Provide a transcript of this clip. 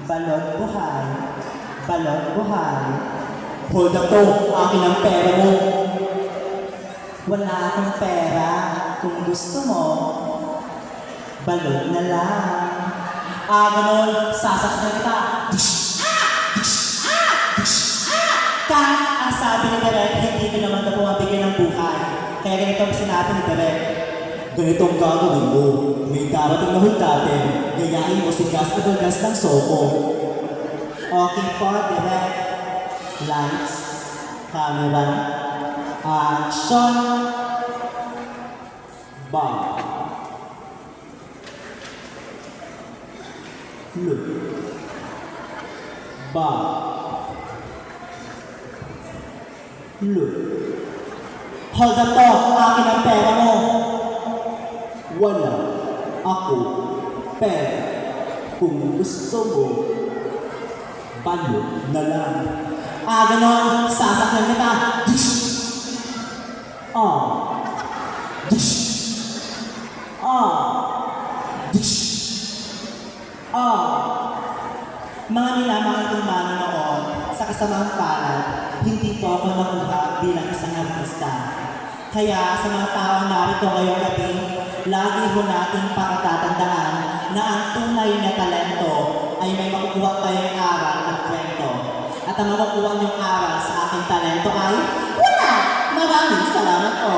Balot buhay. Balot buhay. Hold up to, akin ang pera mo. Wala akong pera. Kung gusto mo, balot na lang. Ganon, sasaktan kita. Kahit ang sabi ni Derek, hindi ko naman na pumabigyan ng buhay. Kaya ganito ang sinabi ni Derek. Ganitong gagawin mo. May darating na hultatin. Gayahin mo si Gas Adogas ng Soko. Okay po, Derek. Lights. Camera. Action. Bang. Look. Bang. Look. Hold up to, akin ang pera mo. Wala ako pera. Kung gusto mo, balot na lang. Ganon, sasakyan kita. Mga nilamang itong manonood sa kasamang palad, hindi po ako nakuha bilang isang artista. Kaya sa mga taong narito ngayong gabi, lagi ho nating pakatatandaan na ang tunay na talento ay may makukuha kayong aral at kwento. At ang makukuha niyong aral sa aking talento ay wala! Maraming salamat po!